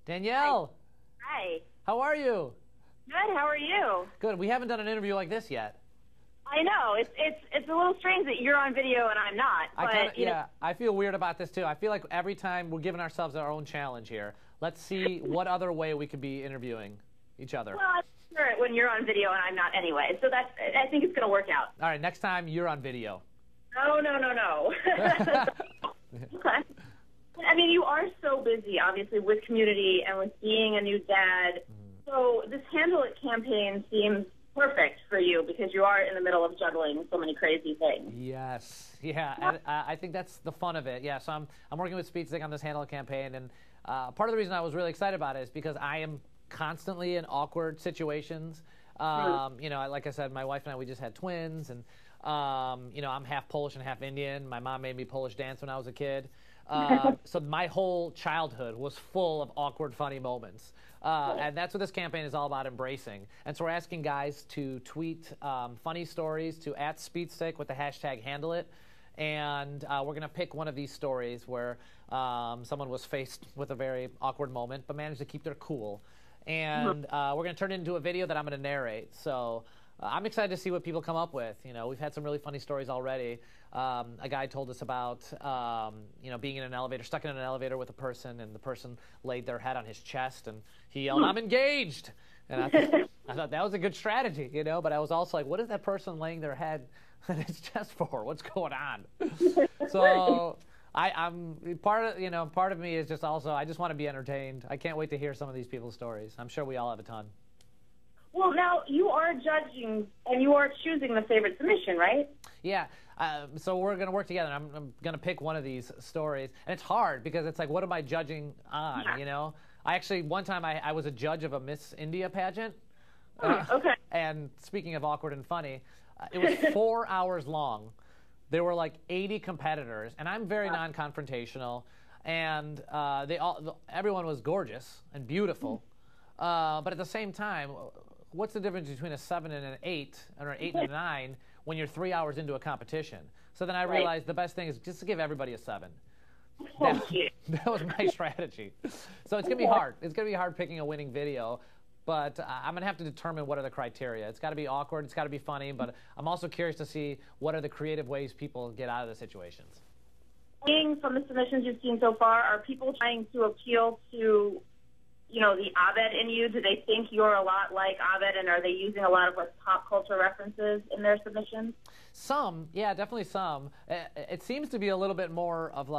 Danielle, Hi. how are you? Good. How are you? Good. We haven't done an interview like this yet. I know it's a little strange that you're on video and I'm not. But I feel weird about this too. I feel like every time we're giving ourselves our own challenge here. Let's see what other way we could be interviewing each other. Well, I'm sure it when you're on video and I'm not anyway. So I think it's going to work out. All right. Next time you're on video. No. Okay. I mean, you are so busy, obviously, with community and with being a new dad. So this Handle It campaign seems perfect for you because you are in the middle of juggling so many crazy things. Yes. Yeah. And, I think that's the fun of it. Yeah. So I'm working with SpeedStick on this Handle It campaign, and part of the reason I was really excited about it is because I am constantly in awkward situations. Like I said, my wife and I, we just had twins, and I'm half Polish and half Indian. My mom made me Polish dance when I was a kid. So my whole childhood was full of awkward, funny moments. And that's what this campaign is all about, embracing. And so we're asking guys to tweet funny stories to @SpeedStick with the hashtag handleIt. And we're going to pick one of these stories where someone was faced with a very awkward moment but managed to keep their cool. And we're going to turn it into a video that I'm going to narrate. So I'm excited to see what people come up with. We've had some really funny stories already. A guy told us about, being in an elevator, stuck in an elevator with a person, and the person laid their head on his chest, and he yelled, "I'm engaged!" And I thought that was a good strategy, but I was also like, what is that person laying their head on his chest for? What's going on? So I'm part of me is just also, I just want to be entertained. I can't wait to hear some of these people's stories. I'm sure we all have a ton. Well, now you are judging and you are choosing the favorite submission, right? Yeah. So we're going to work together. I'm going to pick one of these stories. And it's hard because it's like, what am I judging on, I actually, one time I was a judge of a Miss India pageant. Okay. And speaking of awkward and funny, it was 4 hours long. There were like 80 competitors, and I'm very non-confrontational. And everyone was gorgeous and beautiful. But at the same time, what's the difference between a 7 and an 8, or an 8 and a 9 when you're 3 hours into a competition? So then I realized the best thing is just to give everybody a 7. That was my strategy. So it's going to be hard. It's going to be hard picking a winning video, but I'm going to have to determine what are the criteria. It's got to be awkward. It's got to be funny, but I'm also curious to see what are the creative ways people get out of the situations. Seeing from the submissions you've seen so far, are people trying to appeal to the Abed in you? Do they think you're a lot like Abed, and are they using a lot of pop culture references in their submissions? Some, yeah, definitely some. It seems to be a little bit more of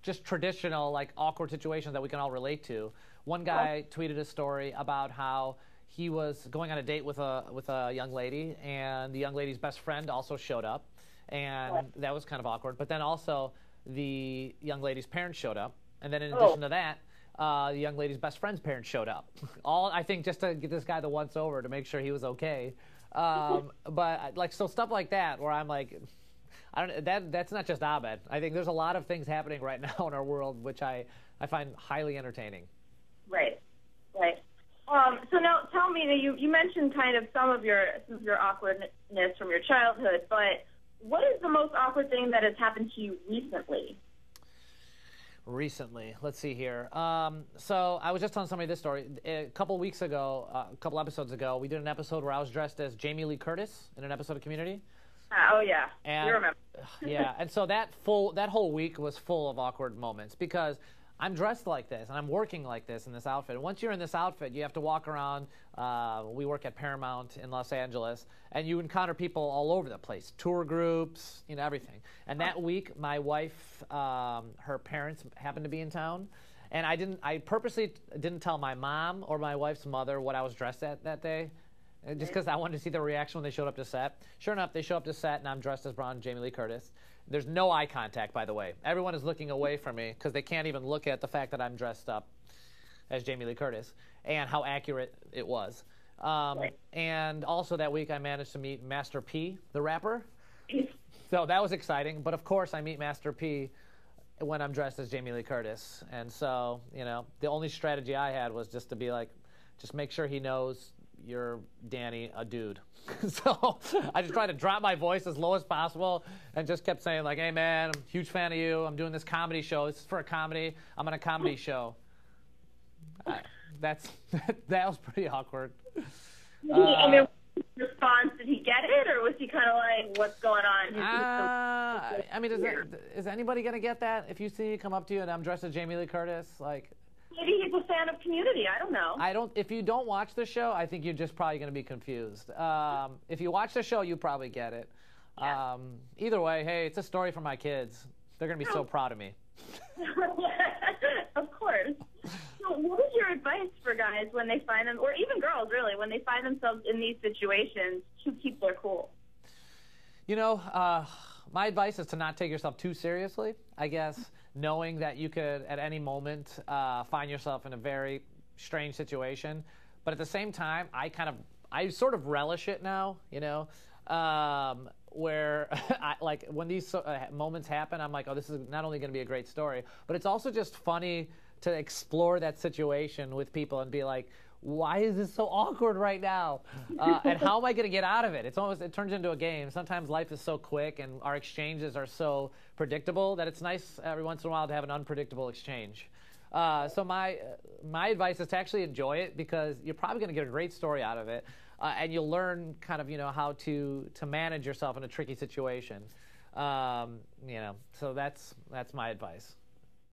just traditional, awkward situations that we can all relate to. One guy tweeted a story about how he was going on a date with a young lady, and the young lady's best friend also showed up, and that was kind of awkward. But then also the young lady's parents showed up, and then in addition to that, the young lady's best friend's parents showed up. All, I think, just to get this guy the once over to make sure he was okay. But so stuff like that where I'm like, that's not just Abed. I think there's a lot of things happening right now in our world which I find highly entertaining. Right. So now tell me, you mentioned kind of some of your awkwardness from your childhood, but what is the most awkward thing that has happened to you recently? Recently, let's see here. So I was just telling somebody this story. A couple episodes ago, we did an episode where I was dressed as Jamie Lee Curtis in an episode of Community. Oh yeah, and, you remember? Yeah, and so that whole week was full of awkward moments because I'm dressed like this and I'm working like this in this outfit. And once you're in this outfit, you have to walk around. We work at Paramount in Los Angeles, and you encounter people all over the place, tour groups, everything. And that week, my wife, her parents happened to be in town, and I purposely didn't tell my mom or my wife's mother what I was dressed at that day, just because I wanted to see their reaction when they showed up to set. Sure enough, they show up to set, and I'm dressed as Brown Jamie Lee Curtis. There's no eye contact, by the way. Everyone is looking away from me because they can't even look at the fact that I'm dressed up as Jamie Lee Curtis and how accurate it was. And also that week I managed to meet Master P, the rapper. So that was exciting. But of course I meet Master P when I'm dressed as Jamie Lee Curtis. And so, the only strategy I had was just to be like, just make sure he knows you're Danny, a dude. So I just tried to drop my voice as low as possible and just kept saying hey man, I'm a huge fan of you. I'm doing this comedy show. This is for a comedy. I'm on a comedy show. that was pretty awkward. I mean, response, did he get it, or was he kind of like, what's going on? I mean, is anybody going to get that? If you see me come up to you and I'm dressed as Jamie Lee Curtis, like... Maybe he's a fan of Community. I don't know. If you don't watch the show, I think you're just probably going to be confused. If you watch the show, you probably get it. Yeah. Either way, hey, it's a story for my kids. They're going to be so proud of me. Of course. So what is your advice for guys when they find them, or even girls really, when they find themselves in these situations to keep their cool? You know, my advice is to not take yourself too seriously, I guess, knowing that you could at any moment find yourself in a very strange situation. But at the same time, I sort of relish it now, you know, where like when these moments happen, I'm like, oh, this is not only going to be a great story, but it's also just funny to explore that situation with people and be like, why is this so awkward right now? And how am I going to get out of it? It turns into a game. Sometimes life is so quick and our exchanges are so predictable that it's nice every once in a while to have an unpredictable exchange. So my advice is to actually enjoy it, because you're probably going to get a great story out of it, and you'll learn kind of, you know, how to manage yourself in a tricky situation. You know, so that's my advice.